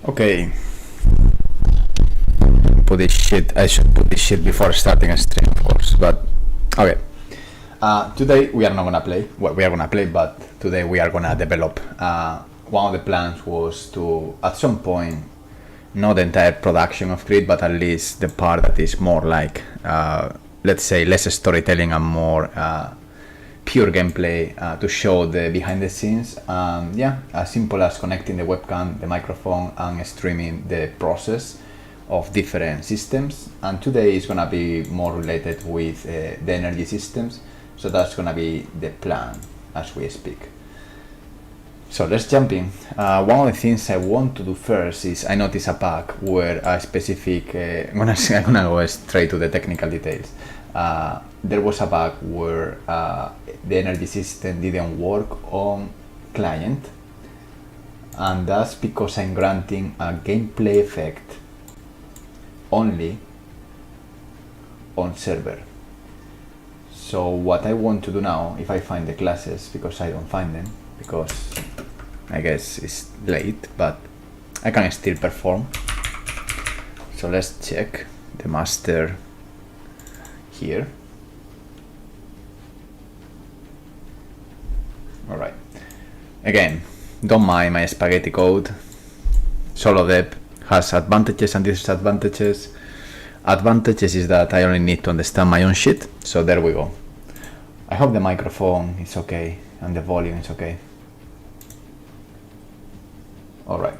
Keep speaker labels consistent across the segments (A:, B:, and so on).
A: Okay. Put this shit. I should put this shit before starting a stream, of course. But okay. Today we are not gonna play. Well, we are gonna play, but today we are gonna develop. One of the plans was to, at some point, not the entire production of CRETE, but at least the part that is more like, let's say, less storytelling and more pure gameplay to show the behind the scenes. Yeah, as simple as connecting the webcam, the microphone, and streaming the process of different systems. And today is gonna be more related with the energy systems. So that's gonna be the plan as we speak. So let's jump in. One of the things I want to do first is I noticed a bug where a specific, I'm gonna go straight to the technical details. There was a bug where the energy system didn't work on client, and that's because I'm granting a gameplay effect only on server. So what I want to do now, if I find the classes, because I don't find them, because I guess it's late, but I can still perform. So let's check the master here. All right. Again, don't mind my spaghetti code. Solo dev has advantages and disadvantages. Advantages is that I only need to understand my own shit. So there we go. I hope the microphone is okay and the volume is okay. All right.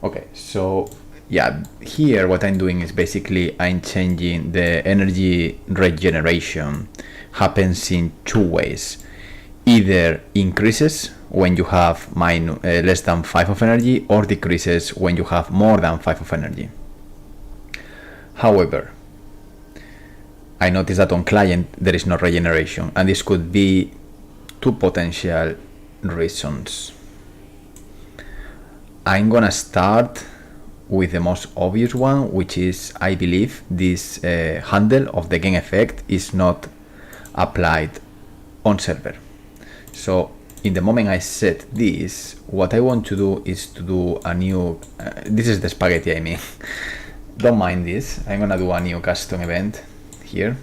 A: Okay, so yeah, here what I'm doing is basically I'm changing the energy regeneration. Happens in two ways. Either increases when you have less than 5 of energy, or decreases when you have more than 5 of energy. However, I noticed that on client there is no regeneration, and this could be two potential reasons. I'm gonna start with the most obvious one, which is I believe this handle of the gain effect is not applied on server. So in the moment I set this, what I want to do is to do a new, this is the spaghetti I mean, don't mind this, I'm gonna do a new custom event here,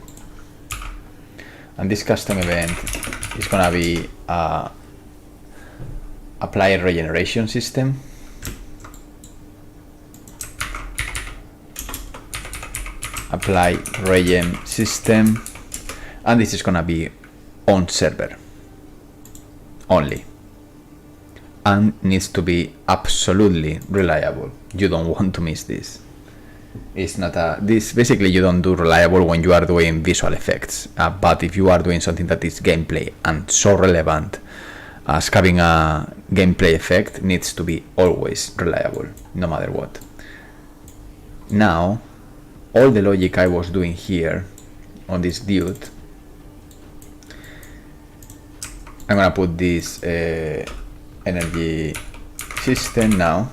A: and this custom event is gonna be apply a regeneration system. Apply regen system, and this is gonna be on server only, and needs to be absolutely reliable. You don't want to miss this. It's not this basically you don't do reliable when you are doing visual effects, but if you are doing something that is gameplay and so relevant as having a gameplay effect, needs to be always reliable no matter what. Now all the logic I was doing here on this dude, I'm gonna put this energy system now,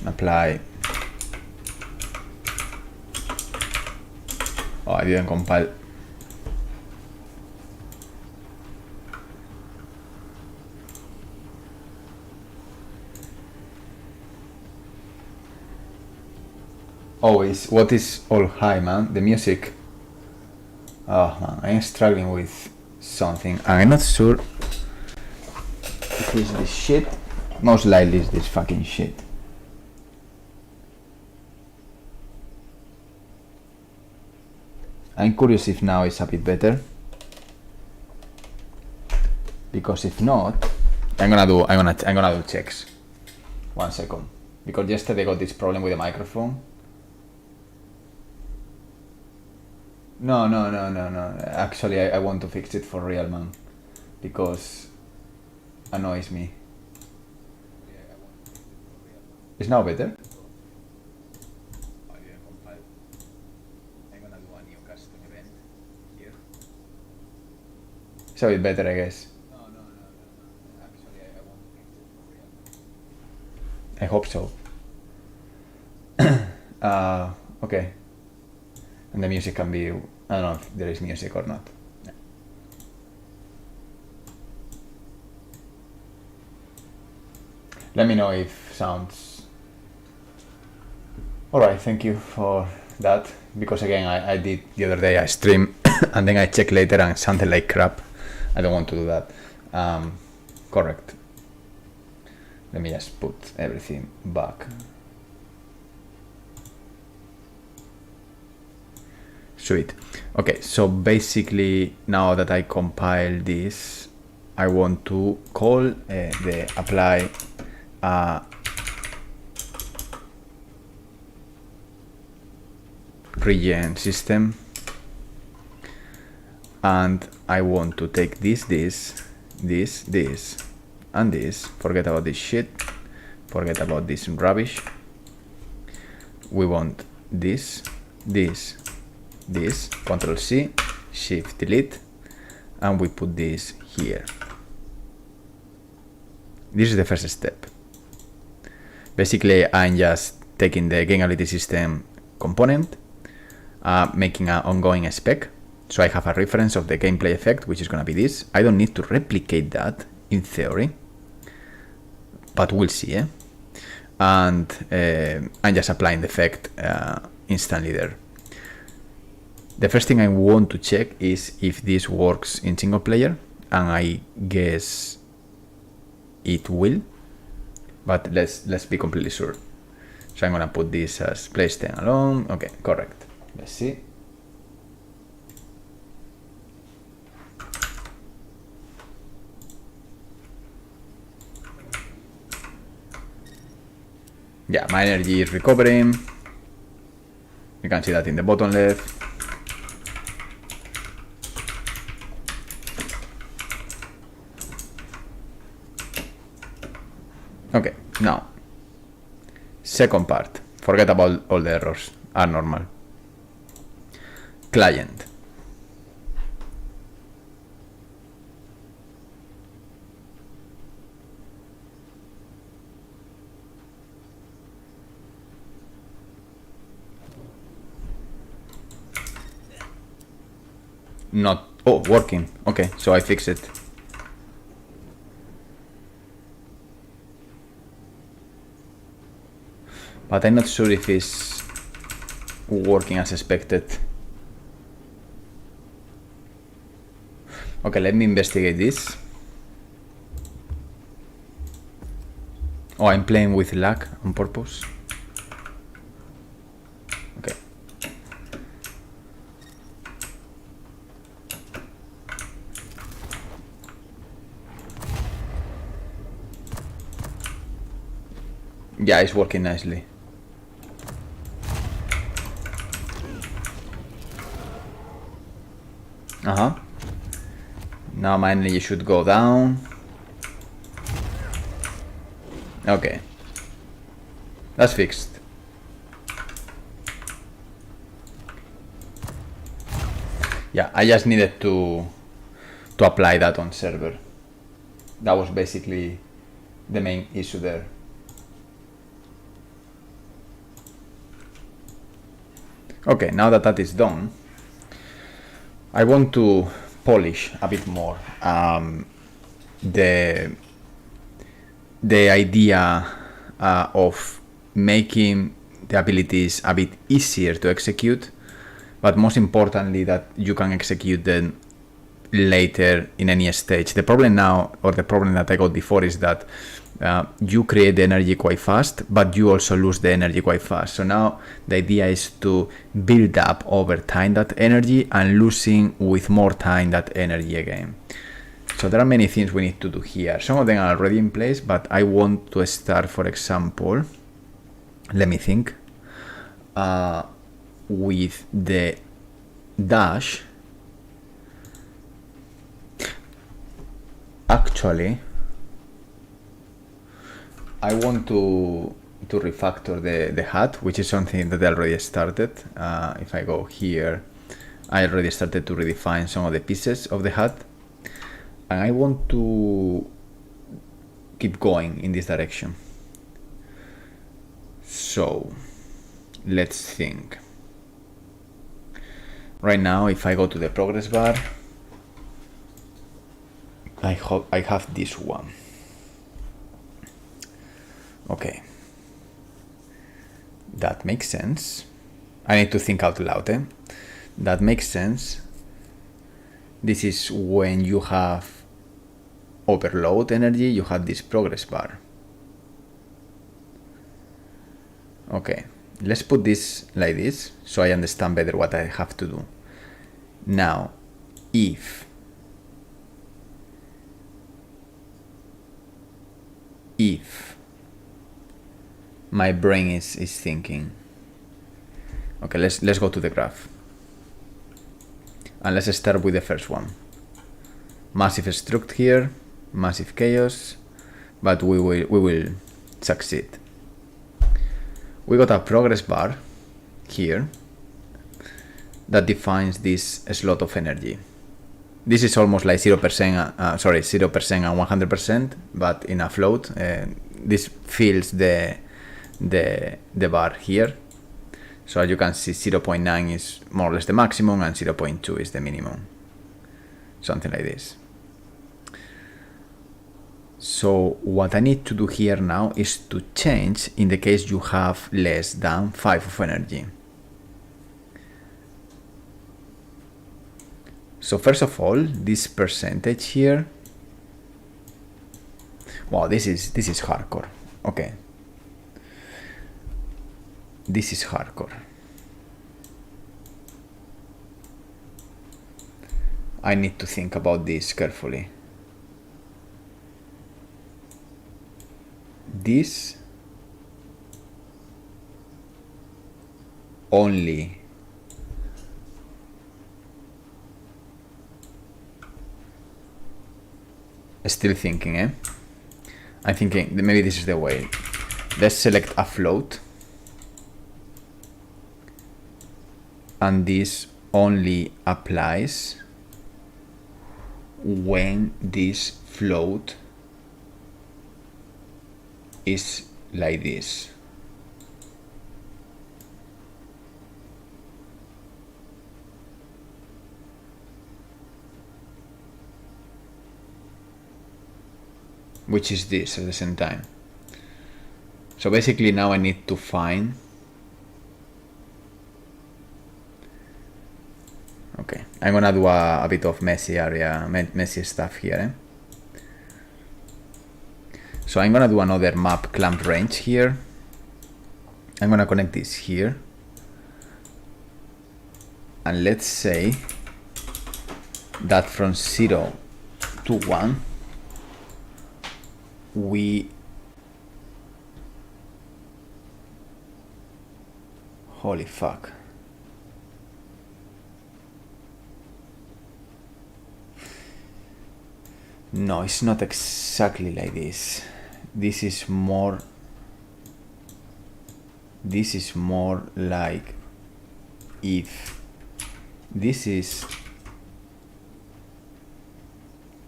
A: apply. Oh, I didn't compile. Oh, what is all high, man? The music. Oh man, I'm struggling with something. I'm not sure if it's this shit. Most likely it's this fucking shit. I'm curious if now it's a bit better. Because if not, I'm gonna do checks. 1 second. Because yesterday I got this problem with the microphone. No. Actually, I want to fix it for real, man, because annoys me. It's now better. I'm gonna do a new custom event here. It's a bit better, I guess. No. Actually, I want to fix it for real. I hope so. Okay. And the music can be, I don't know if there is music or not. Let me know if sounds alright. Thank you for that, because again I did the other day I stream and then I check later and it sounded like crap. I don't want to do that. Correct. Let me just put everything back. Sweet. Okay, so basically now that I compile this, I want to call the apply regen system, and I want to take this, and this. Forget about this shit. Forget about this rubbish. We want this, Control C, Shift Delete, and we put this here. This is the first step. Basically, I'm just taking the gameability system component, making an ongoing spec. So I have a reference of the gameplay effect, which is going to be this. I don't need to replicate that in theory, but we'll see. And I'm just applying the effect instantly there. The first thing I want to check is if this works in single player, and I guess it will, but let's be completely sure. So I'm gonna put this as play standalone. Okay, correct. Let's see. Yeah, my energy is recovering. You can see that in the bottom left. Okay, now, second part. Forget about all the errors, are normal. Client. Not, oh, working. Okay, so I fix it. But I'm not sure if it's working as expected. Okay, let me investigate this. Oh, I'm playing with lag on purpose. Okay. Yeah, it's working nicely. Now my energy should go down. Okay, that's fixed. Yeah, I just needed to apply that on server. That was basically the main issue there. Okay, now that that is done, I want to polish a bit more the idea of making the abilities a bit easier to execute, but most importantly that you can execute them later in any stage. The problem now, or the problem that I got before, is that you create the energy quite fast, but you also lose the energy quite fast. So now the idea is to build up over time that energy and losing with more time that energy again. So there are many things we need to do here. Some of them are already in place, but I want to start, for example, let me think, with the dash. Actually, I want to refactor the HUD, which is something that I already started. If I go here, I already started to redefine some of the pieces of the HUD, and I want to keep going in this direction. So let's think. Right now, if I go to the progress bar, I have this one. Okay. That makes sense. I need to think out loud, eh? That makes sense. This is when you have overload energy, you have this progress bar. Okay, let's put this like this so I understand better what I have to do. Now, if my brain is thinking, okay, let's go to the graph. And let's start with the first one. Massive struct here, massive chaos, but we will succeed. We got a progress bar here that defines this slot of energy. This is almost like 0%, 0% and 100%, but in a float, this fills the bar here. So as you can see, 0.9 is more or less the maximum and 0.2 is the minimum. Something like this. So what I need to do here now is to change in the case you have less than 5 of energy. So first of all, this percentage here. Wow, this is hardcore. Okay. This is hardcore. I need to think about this carefully. This only still thinking, eh? I'm thinking maybe this is the way. Let's select a float. And this only applies when this float is like this. Which is this at the same time. So basically now I need to find. Okay, I'm gonna do a bit of messy stuff here. Eh? So I'm gonna do another map clamp range here. I'm gonna connect this here. And let's say that from 0 to 1, holy fuck. No, it's not exactly like this. This is more like if this is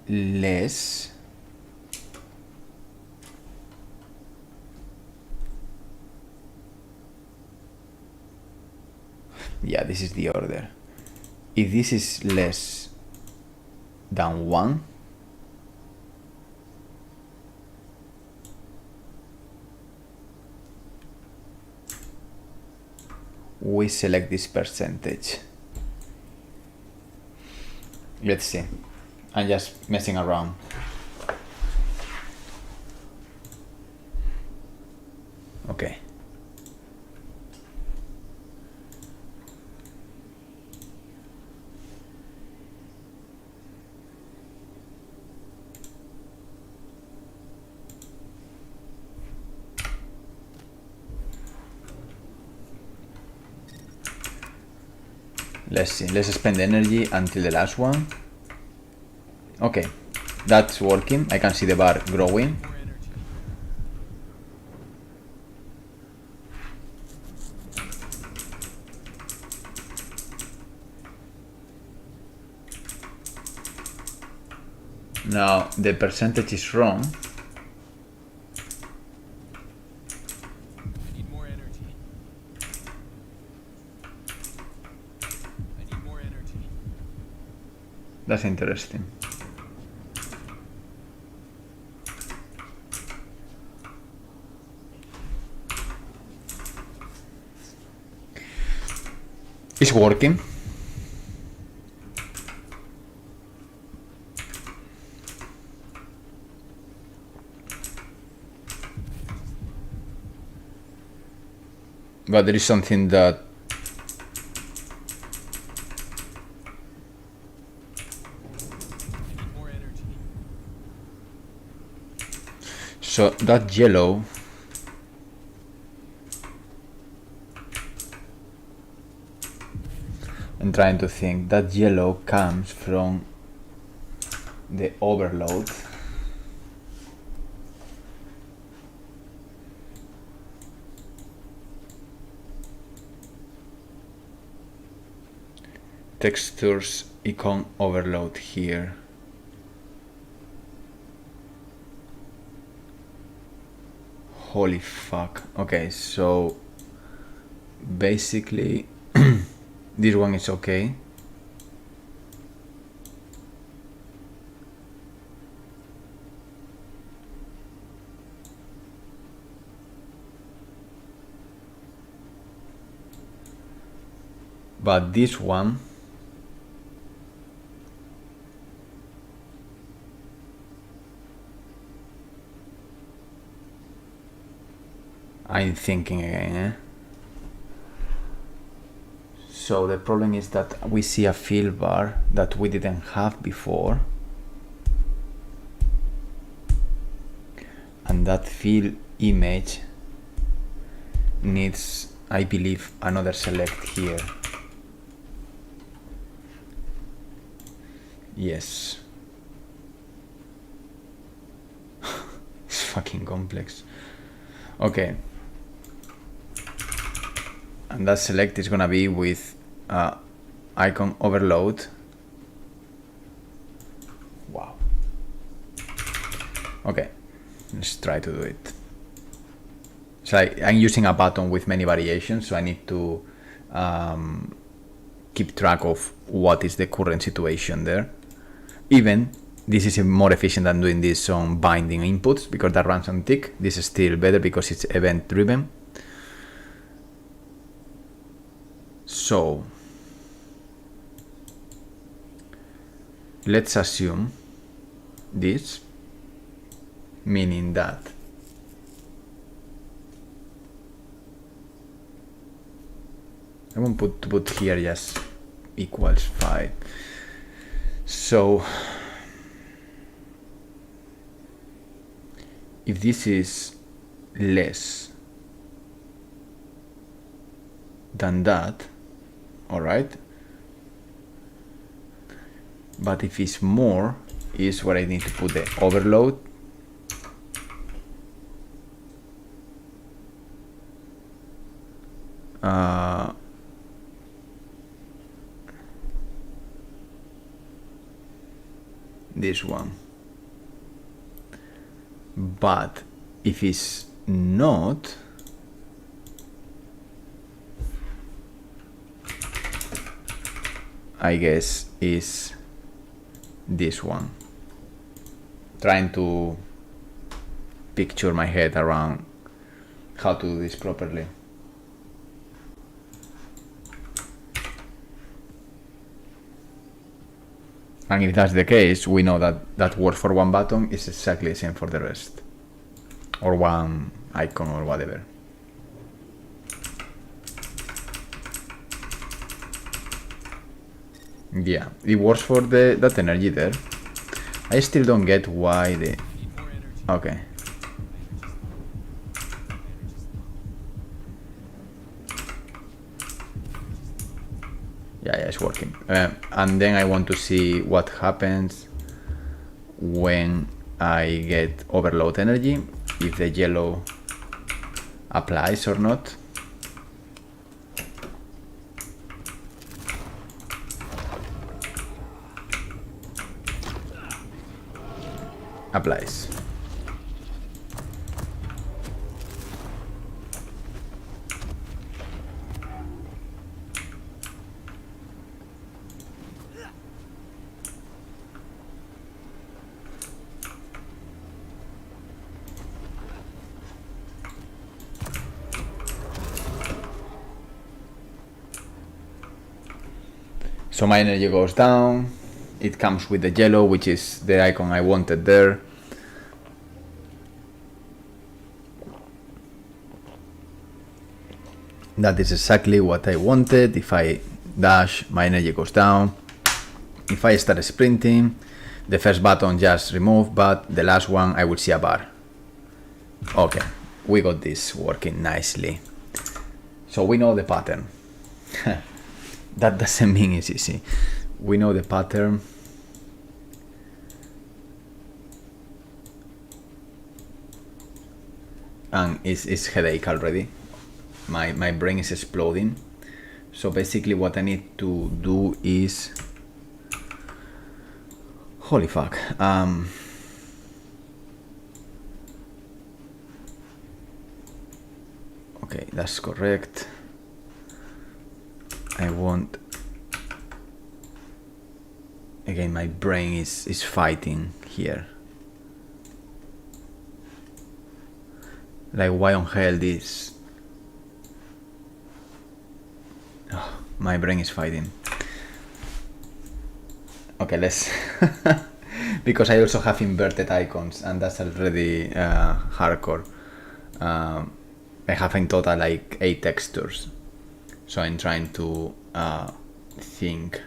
A: less this is the order. If this is less than 1, we select this percentage. Let's see. I'm just messing around. Okay. Let's see, let's spend energy until the last one. Okay, that's working. I can see the bar growing. Now the percentage is wrong. That's interesting. It's working. But there is something that so that yellow I'm trying to think that yellow comes from the overload. Textures icon overload here. Holy fuck. Okay, so basically this one is okay. But this one I'm thinking again, eh? So the problem is that we see a field bar that we didn't have before, and that field image needs, I believe, another select here. Yes. It's fucking complex. Okay. And that select is gonna be with icon overload. Wow. Okay, let's try to do it. So I'm using a button with many variations, so I need to keep track of what is the current situation there. Even this is more efficient than doing this on binding inputs because that runs on tick. This is still better because it's event driven. So let's assume this, meaning that I want to put here just equals 5. So if this is less than that, all right, but if it's more is where I need to put the overload. This one. But if it's not, I guess is this one. Trying to picture my head around how to do this properly. And if that's the case, we know that that works for one button is exactly the same for the rest, or one icon or whatever. Yeah, it works for that energy there. I still don't get why the... Okay. Yeah, it's working. And then I want to see what happens when I get overload energy, if the yellow applies or not. Applies. So my energy goes down, it comes with the yellow, which is the icon I wanted there. That is exactly what I wanted. If I dash, my energy goes down. If I start sprinting, the first button just remove, but the last one I will see a bar. Okay, we got this working nicely. So we know the pattern. That doesn't mean it's easy. We know the pattern. And it's headache already. My brain is exploding. So basically what I need to do is, holy fuck. Okay, that's correct. I want, again, my brain is fighting here. Like, why on hell this? Oh, my brain is fighting. Okay, let's because I also have inverted icons, and that's already hardcore. I have in total like 8 textures, so I'm trying to think.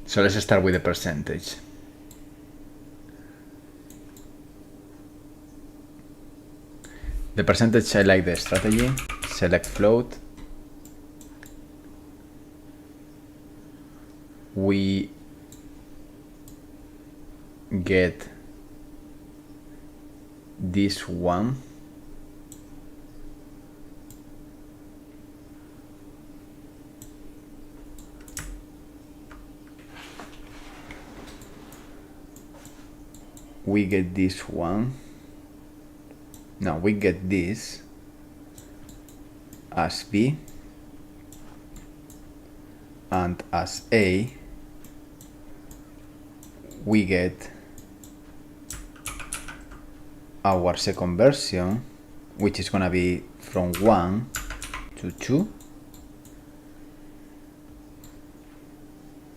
A: So let's start with the percentage. The percentage, I like the strategy. Select float. We get this one. We get this one. Now we get this as B, and as A we get our second version, which is gonna be from 1 to 2,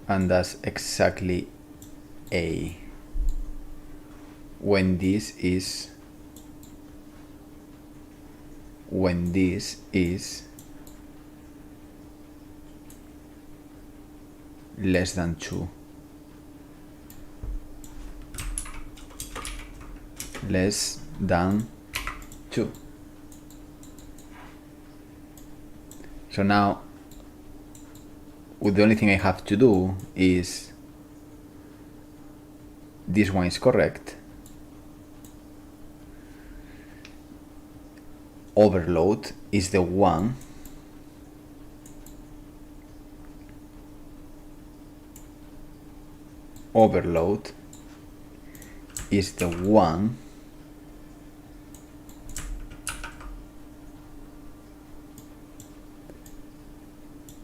A: and that's exactly A when this is less than 2. Less than 2. So now the only thing I have to do is, this one is correct, overload is the one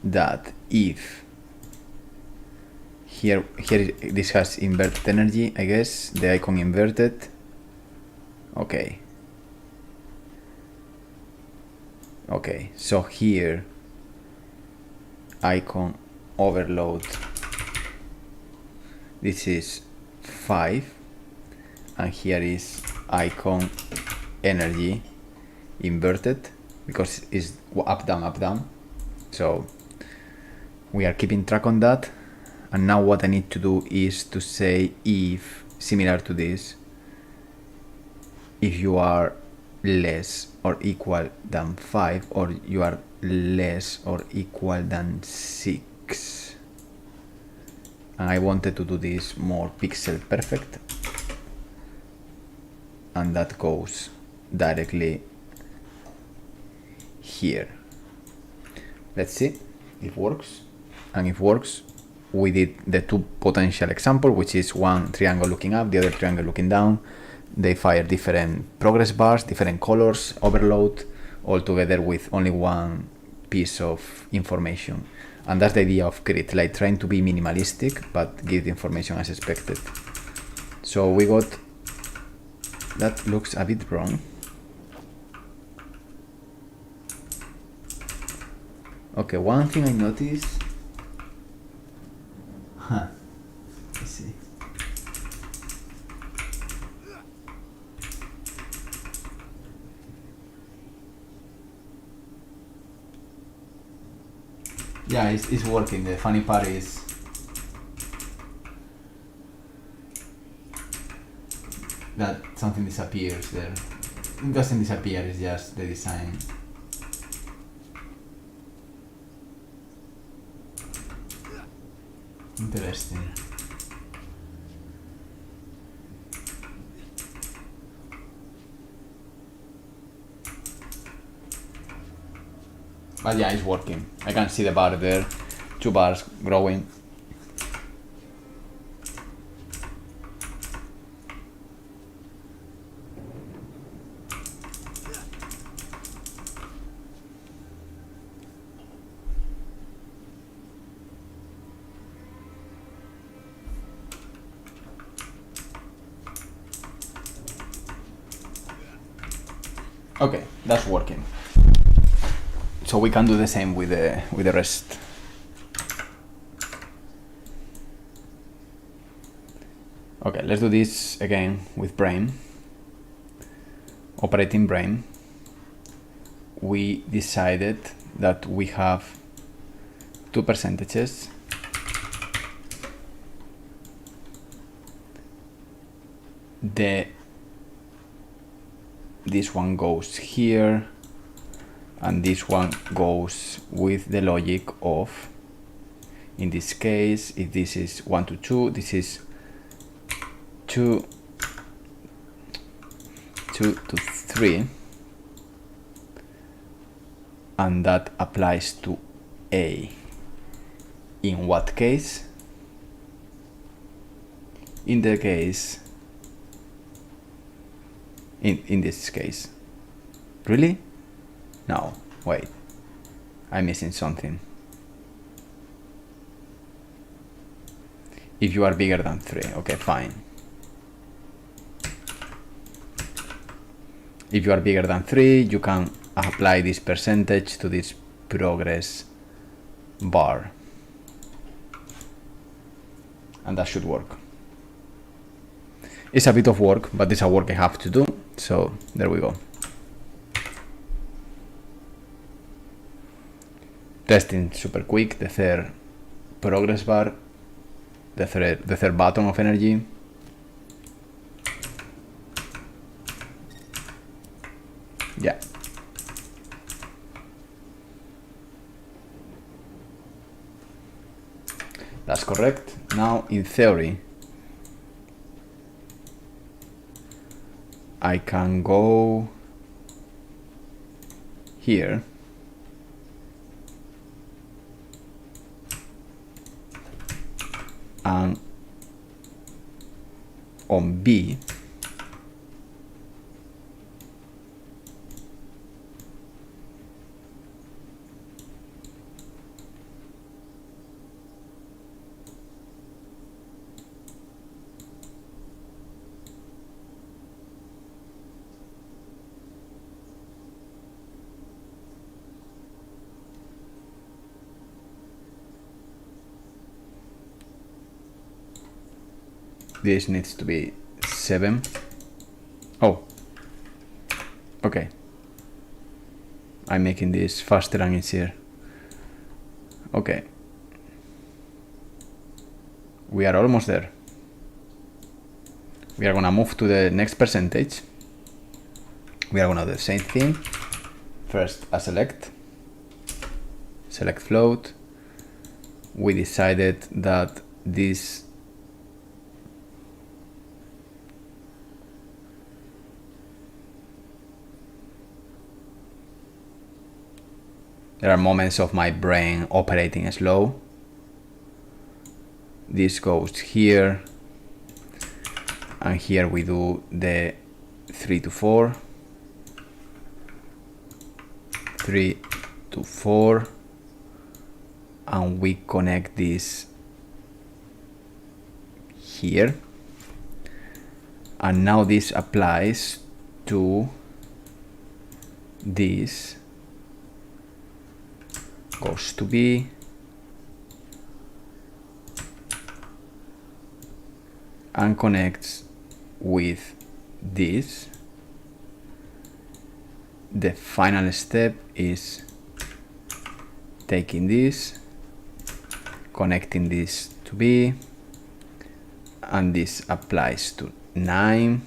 A: that if here this has inverted energy, I guess, the icon inverted. Okay, so here icon overload, this is 5, and here is icon energy inverted because it's up down. So we are keeping track on that, and now what I need to do is to say if, similar to this, if you are less or equal than 5, or you are less or equal than 6. And I wanted to do this more pixel perfect, and that goes directly here. Let's see if it works. And if it works, we did the 2 potential example, which is one triangle looking up, the other triangle looking down. They fire different progress bars, different colors, overload, all together with only one piece of information. And that's the idea of CRETE, like trying to be minimalistic, but give the information as expected. So we got, that looks a bit wrong. Okay, one thing I noticed. Let's see. Yeah, it's working. The funny part is that something disappears there. It doesn't disappear, it's just the design. Interesting. But yeah, it's working. I can see the bar there, 2 bars growing. Okay, that's working. So we can do the same with the rest. Okay, let's do this again with brain. Operating brain. We decided that we have 2 percentages. This one goes here, and this one goes with the logic of, in this case, if this is 1 to 2, this is 2 to 3, and that applies to A. In what case? In the case, in this case. Really? No, wait, I'm missing something. If you are bigger than 3, okay, fine. If you are bigger than 3, you can apply this percentage to this progress bar. And that should work. It's a bit of work, but it's a work I have to do, so there we go. Testing super quick, the third progress bar, the third button of energy. Yeah. That's correct. Now, in theory, I can go here and on B this needs to be 7. Oh, okay. I'm making this faster and easier. Okay. We are almost there. We are gonna move to the next percentage. We are gonna do the same thing. First, a select float. We decided that this there are moments of my brain operating slow. This goes here, and here we do the 3 to 4, 3 to 4, and we connect this here. And now this applies to this goes to B, and connects with this. The final step is taking this, connecting this to B, and this applies to 9.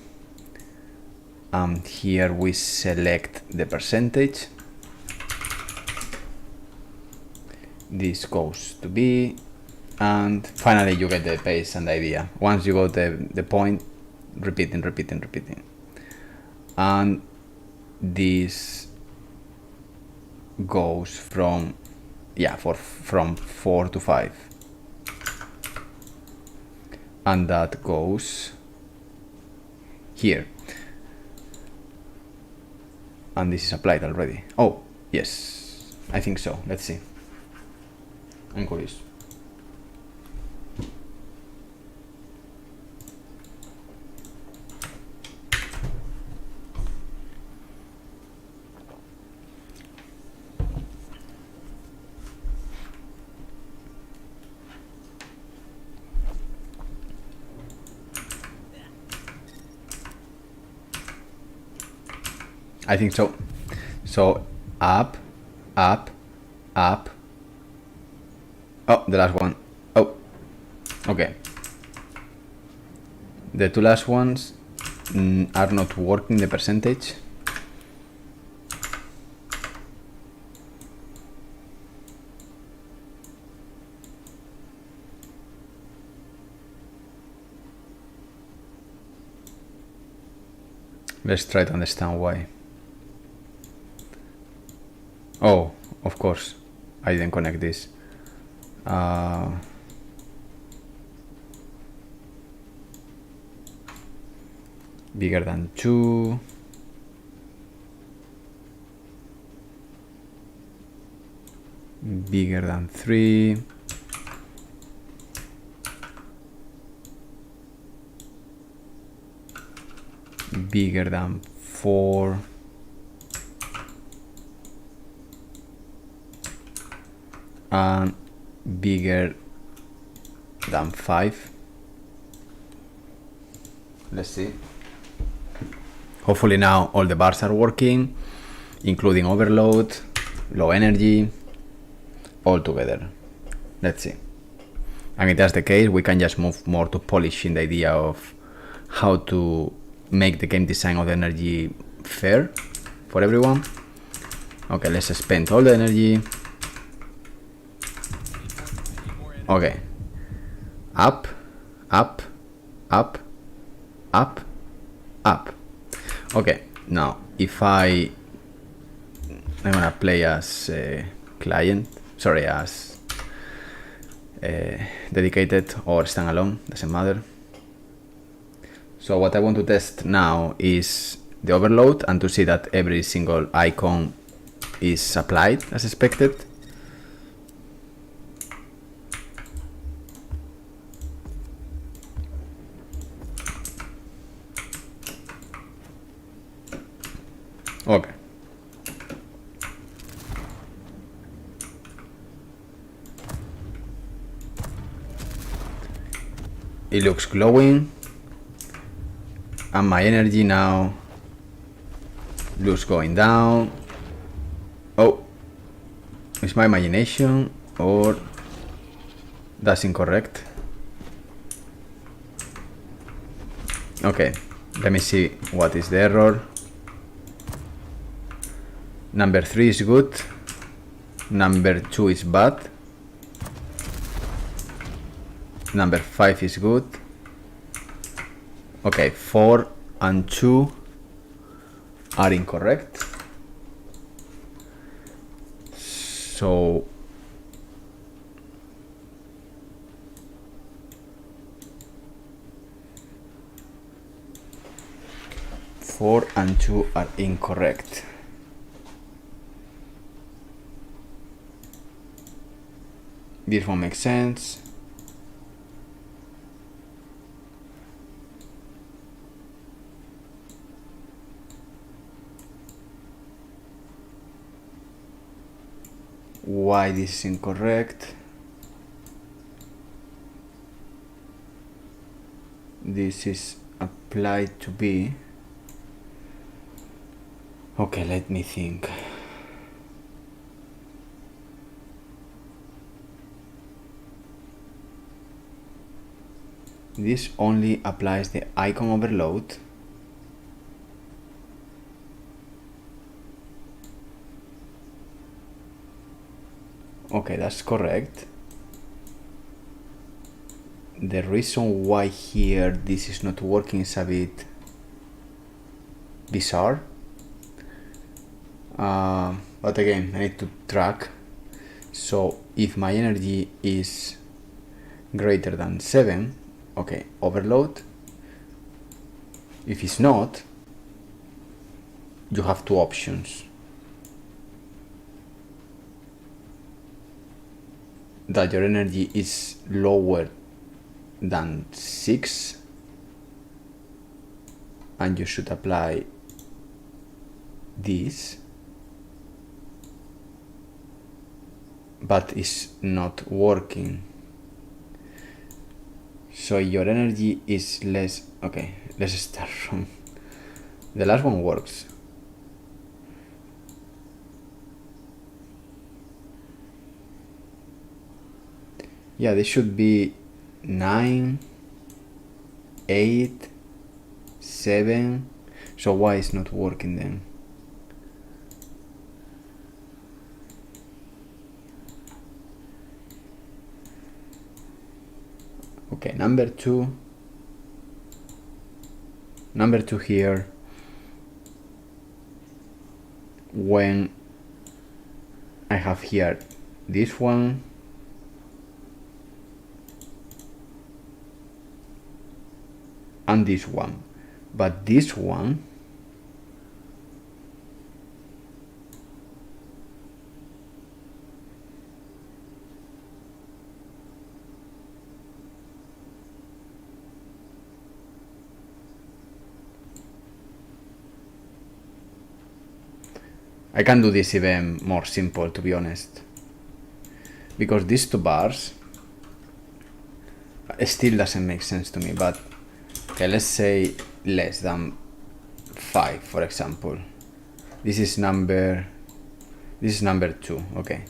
A: And here we select the percentage. This goes to B, and finally you get the base and the idea. Once you got the point, repeating. And this goes from 4 to 5, and that goes here, and this is applied already. Oh yes, I think so. Let's see. I'm curious. I think so. So up. Oh, the last one. Oh, okay. The two last ones are not working, the percentage. Let's try to understand why. Oh, of course, I didn't connect this. Bigger than 2. Bigger than 3. Bigger than 4. And bigger than 5. Let's see. Hopefully now all the bars are working, including overload, low energy, all together. Let's see. And if that's the case, we can just move more to polishing the idea of how to make the game design of the energy fair for everyone. Okay, let's spend all the energy. Okay, up. Okay, now if I'm gonna play as client, sorry, as dedicated or standalone, doesn't matter. So what I want to test now is the overload and to see that every single icon is applied as expected. Okay. It looks glowing, and my energy now looks going down. Oh, is my imagination or that's incorrect? Okay, let me see what is the error. Number 3 is good, number 2 is bad, number 5 is good. Okay, 4 and 2 are incorrect. So four and 2 are incorrect. This one makes sense. why this is incorrect. This is applied to B. Okay, let me think. This only applies the icon overload. Okay, that's correct. The reason why here this is not working is a bit bizarre. But again, I need to track. So if my energy is greater than 7, okay, overload. If it's not, you have two options. That your energy is lower than 6 and you should apply this, but it's not working. So your energy is less. Okay, let's start from the last one. Works. Yeah, this should be 9, 8, 7. So why is not working then? Okay, number two here, when I have here this one and this one, but this one I can do this even more simple, to be honest, because these two bars still doesn't make sense to me. But okay, let's say less than 5, for example. This is number 2. Okay,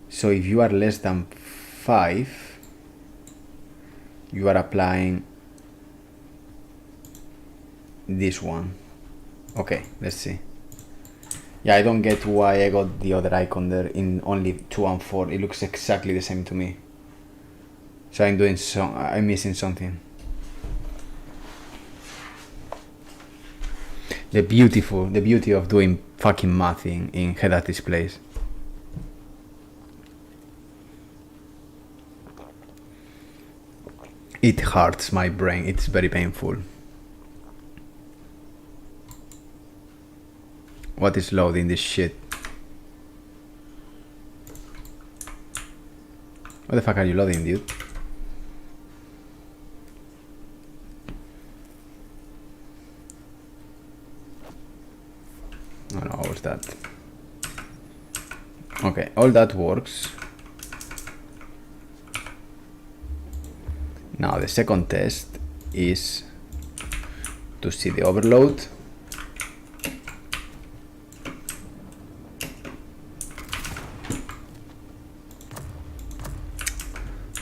A: so if you are less than 5, you are applying this one. Okay, let's see. Yeah, I don't get why I got the other icon there in only 2 and 4. It looks exactly the same to me. So I'm missing something. The beauty of doing fucking math in head-up displays. It hurts my brain. It's very painful. What is loading this shit? What the fuck are you loading, dude? Oh no, what's that? Okay, all that works. Now the second test is to see the overload.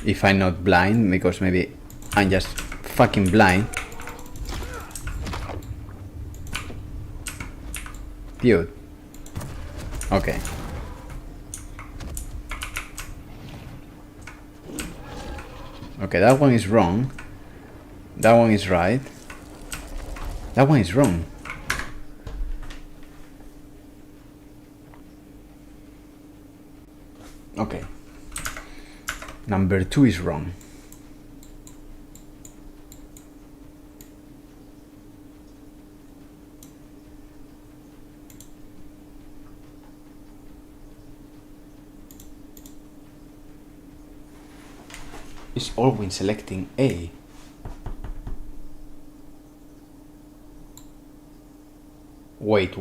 A: If I'm not blind, because maybe I'm just fucking blind. Dude. Okay. Okay, that one is wrong. That one is right. That one is wrong. Okay. Number 2 is wrong. It's always selecting A. Wait.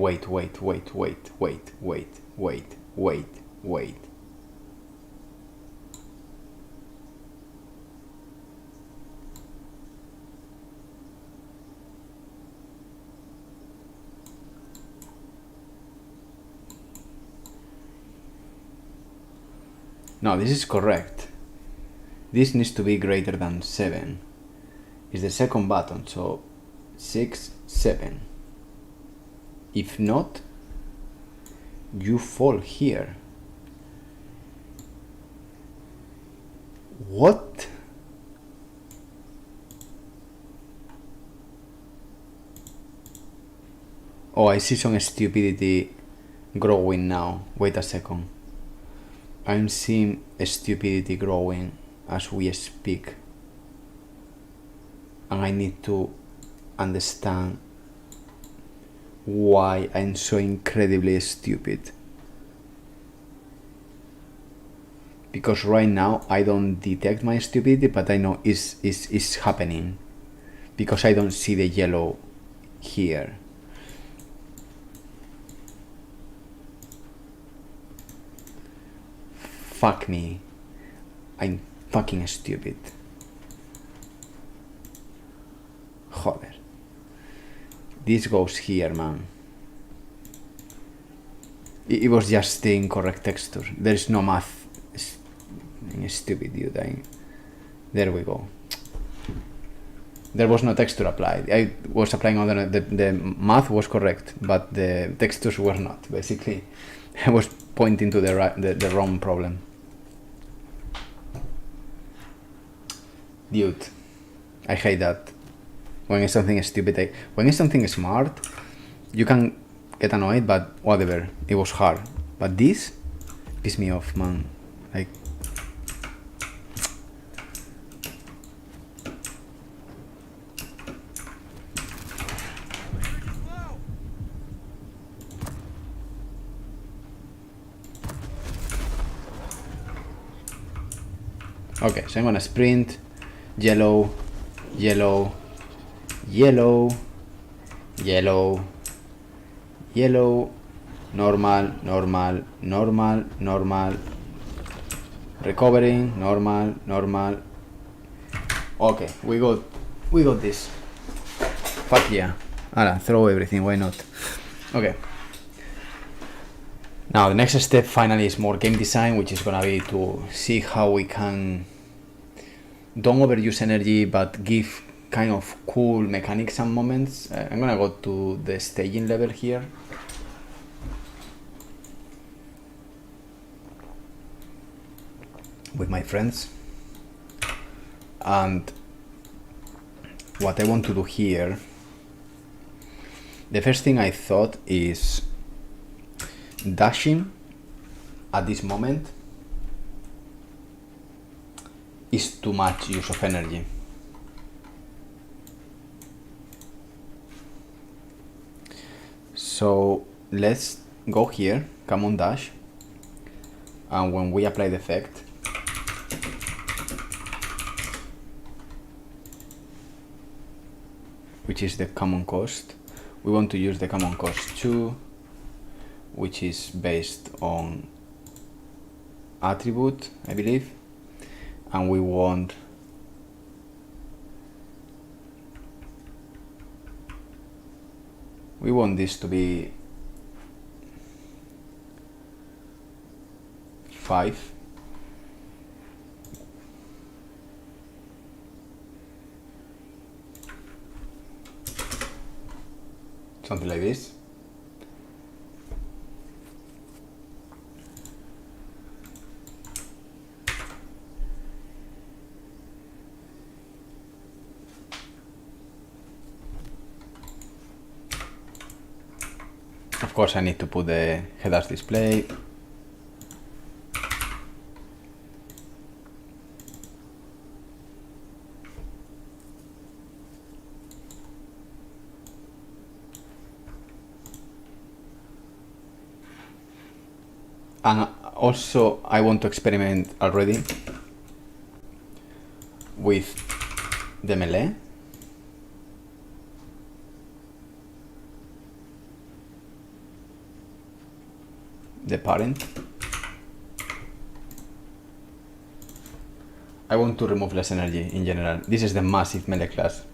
A: No, this is correct. This needs to be greater than 7. It's the second button, so 6, 7. If not, you fall here. What? Oh, I see some stupidity growing now. Wait a second. I'm seeing stupidity growing as we speak. And I need to understand why I'm so incredibly stupid. Because right now I don't detect my stupidity, but I know it's happening. Because I don't see the yellow here. Fuck me. I'm fucking stupid. Joder. This goes here, man. It was just the incorrect texture. There's no math. Stupid dude. There we go. There was no texture applied. I was applying on the math was correct, but the textures were not. Basically, I was pointing to the wrong problem. Dude, I hate that. When it's something stupid, when it's something smart, you can get annoyed, but whatever. It was hard. But this pissed me off, man. Like, okay, so I'm gonna sprint. Yellow, yellow, yellow, yellow, yellow, normal, normal, normal, normal, recovering, normal, normal. Okay, we got this. Fuck yeah. Alright, throw everything, why not? Okay. Now the next step finally is more game design, which is gonna be to see how we can don't overuse energy but give kind of cool mechanics and moments. I'm gonna go to the staging level here. With my friends. And what I want to do here, the first thing I thought is dashing at this moment is too much use of energy. So let's go here, come on dash, and when we apply the effect, which is the common cost, we want to use the common cost 2, which is based on attribute, I believe, and we want this to be 5. Something like this. Of course I need to put the head-up display. And also I want to experiment already with the melee. the parent. I want to remove less energy in general. This is the massive melee class.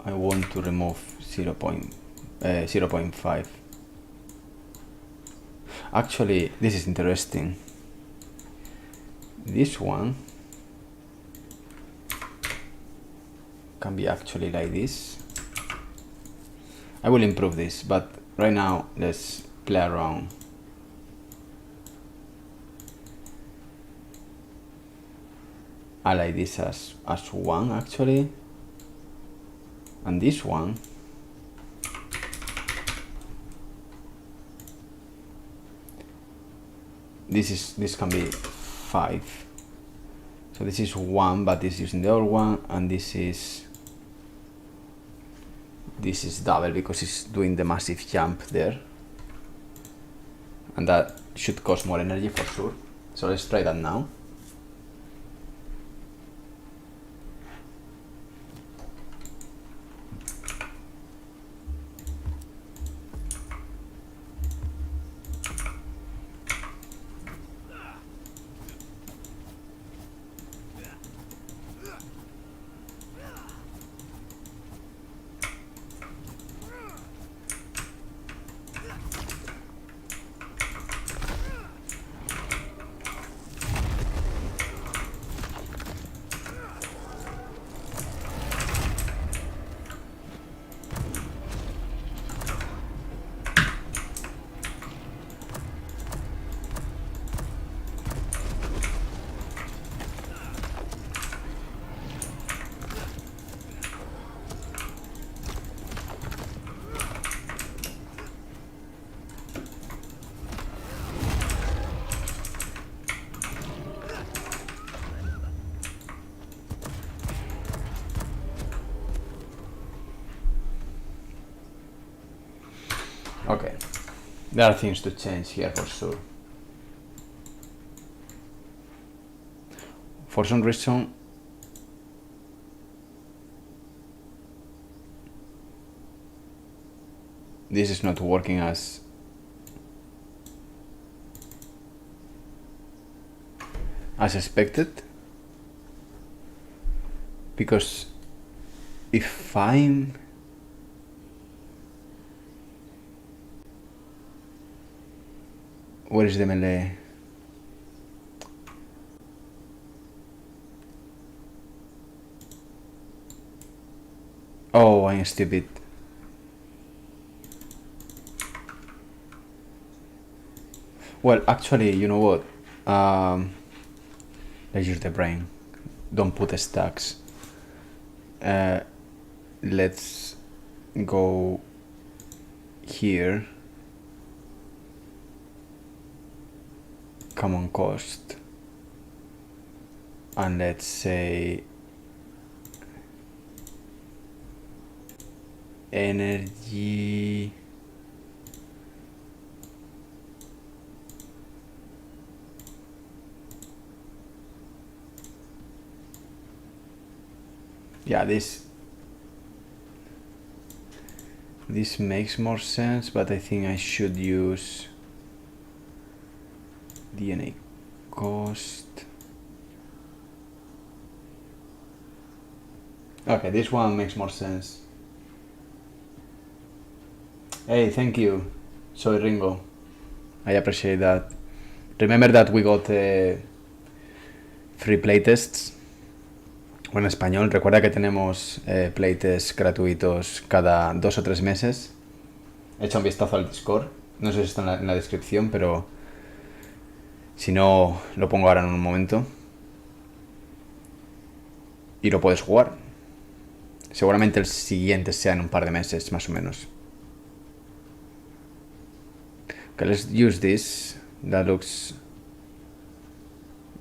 A: I want to remove 0.5. Actually, this is interesting. This one can be actually like this. I will improve this, but right now let's play around. I like this as 1 actually, and this one this can be 5. So this is 1, but this is using the old one, and this is double because it's doing the massive jump there, and that should cost more energy for sure. So let's try that now. Okay, there are things to change here for sure. For some reason, this is not working as expected, because if I'm where is the melee? Oh, I'm stupid. Well, actually, you know what? Let's use the brain. Don't put the stacks. Let's go here. Common cost. And let's say energy. Yeah, this makes more sense, but I think I should use DNA cost. Okay, this one makes more sense. Hey, thank you. Soy Ringo. I appreciate that. Remember that we got free playtests. Bueno, en español, recuerda que tenemos playtests gratuitos cada 2 o 3 meses. Echa un vistazo al Discord. No sé si está en la descripción, pero si no, lo pongo ahora en un momento. Y lo puedes jugar. Seguramente el siguiente sea en un par de meses, más o menos. Okay, let's use this. That looks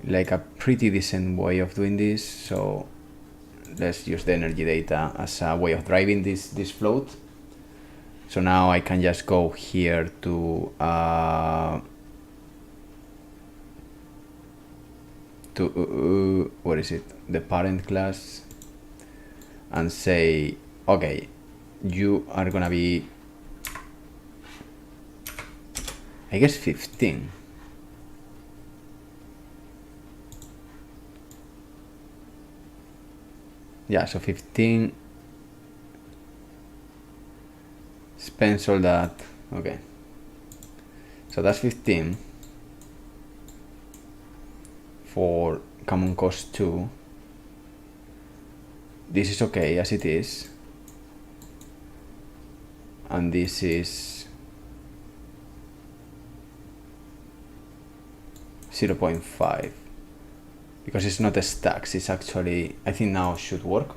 A: like a pretty decent way of doing this. So let's use the energy data as a way of driving this float. So now I can just go here to to what is it, the parent class, and say, okay, you are gonna be, I guess, 15. Yeah, so 15 spends all that. Okay, so that's 15 for common cost 2. This is okay as it is, and this is 0.5 because it's not a stacks, it's actually, I think now should work.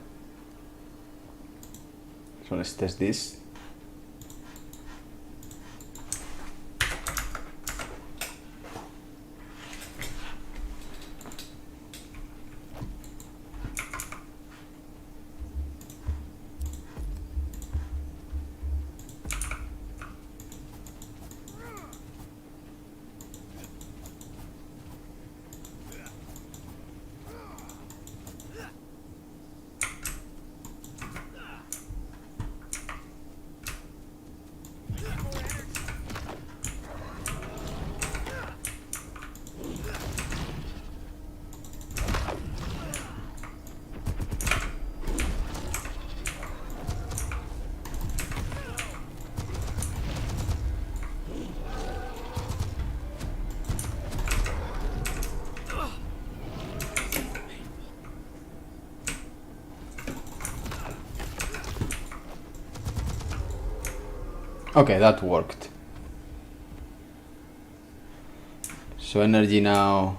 A: So let's test this. Okay, that worked. So energy now.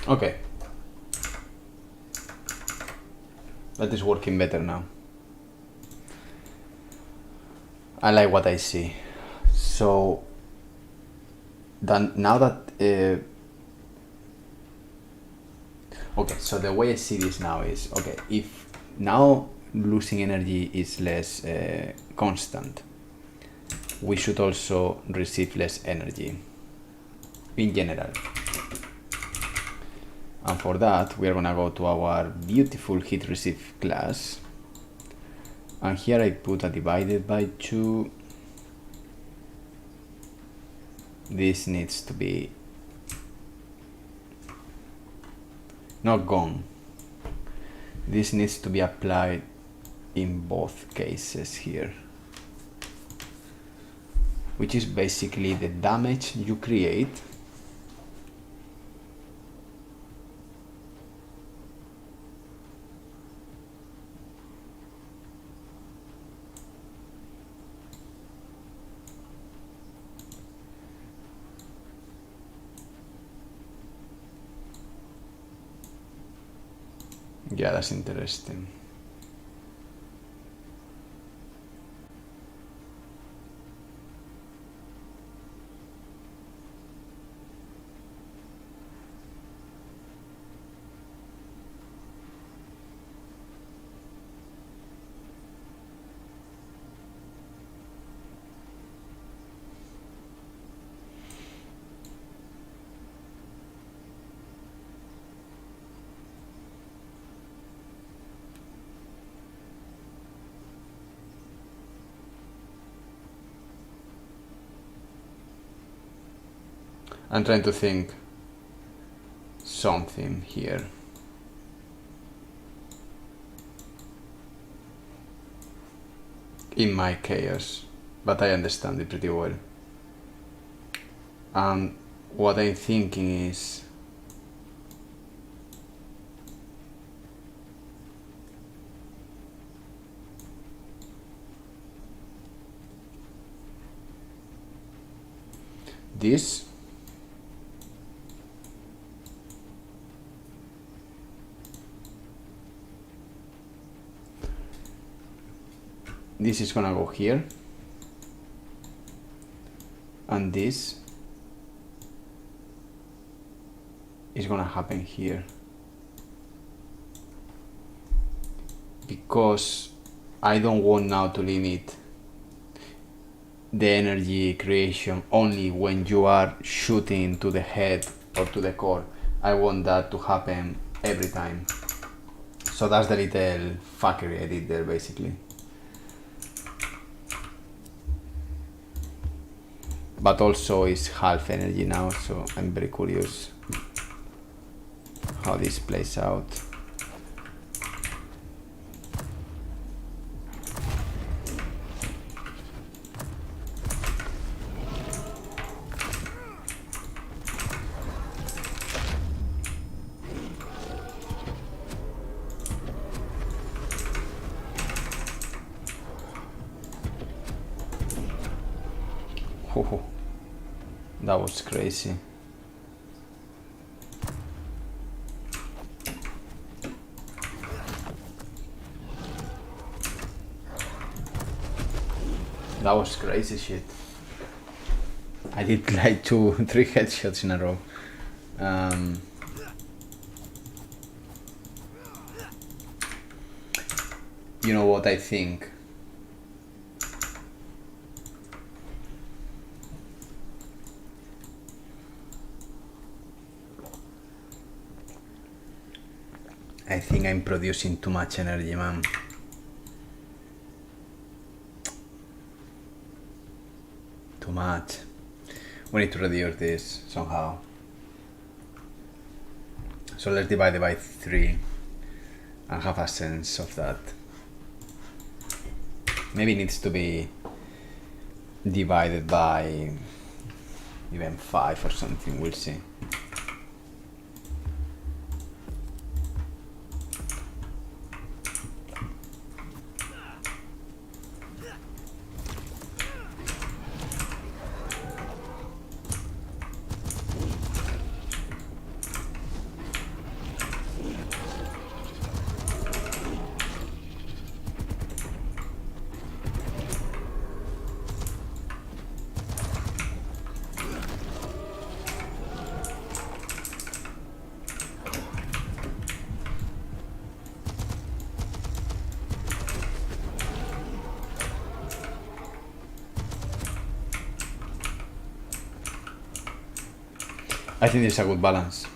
A: Okay. That is working better now. I like what I see. So then now that okay, so the way I see this now is, okay, if now losing energy is less constant, we should also receive less energy in general. And for that, we are gonna go to our beautiful heat receive class. And here I put a divided by 2. This needs to be not gone. This needs to be applied in both cases here, which is basically the damage you create Yeah, that's interesting. I'm trying to think something here. In my chaos, but I understand it pretty well. And what I'm thinking is this.
B: this is gonna go here, and this is gonna happen here, because I don't want now to limit the energy creation only when you are shooting to the head or to the core. I want that to happen every time. So that's the little fuckery I did there, basically. But also it's half energy now, so I'm very curious how this plays out. Oh, that was crazy. That was crazy shit. I did like 2-3 headshots in a row. You know what I think? I think I'm producing too much energy, man. Too much. We need to reduce this somehow. So let's divide it by 3 and have a sense of that. Maybe it needs to be divided by even 5 or something, we'll see. I think there's a good balance.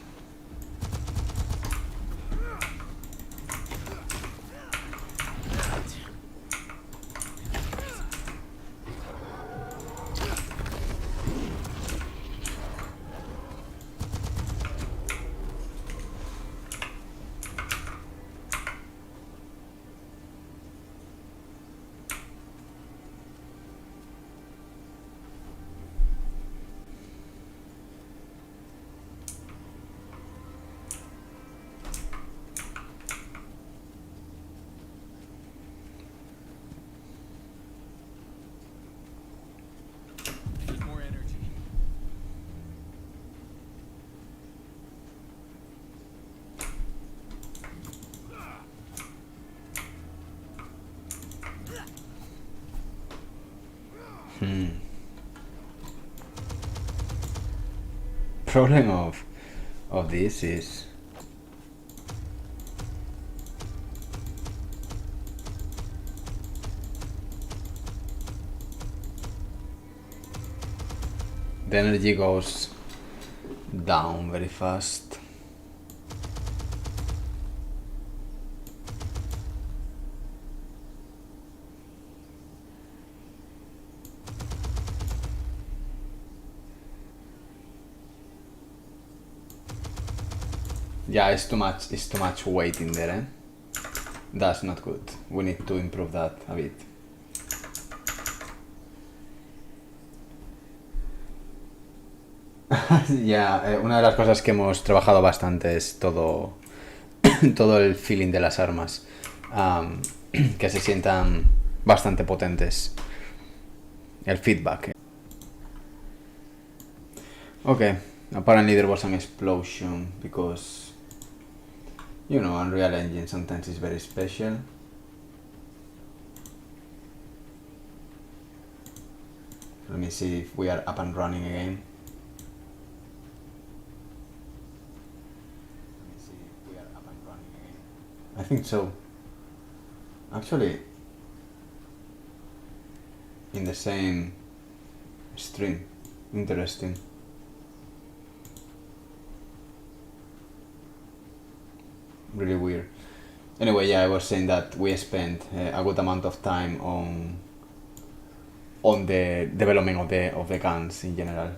B: Problem of this is the energy goes down very fast. Yeah, it's too much weight in there, eh? That's not good. We need to improve that a bit. Ya, una de las cosas que hemos trabajado bastante es todo el feeling de las armas, que se sientan bastante potentes. El feedback. Okay, apparently there was an explosion because, you know, Unreal Engine sometimes is very special. Let me see if we are up and running again. I think so. Actually, in the same stream. Interesting. Really weird. Anyway, yeah, I was saying that we spent a good amount of time on the development of the guns in general.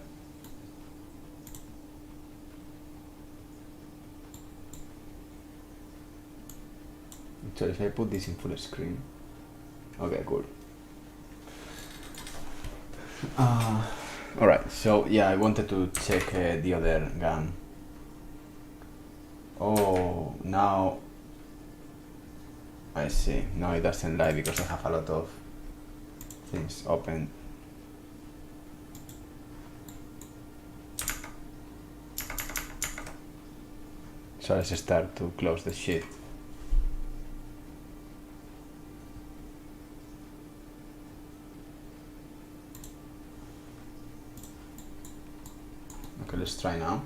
B: So if I put this in full screen, okay, cool. All right, so yeah, I wanted to check the other gun. Oh, now I see. No, it doesn't lie because I have a lot of things open. So let's start to close the shit. Okay, let's try now.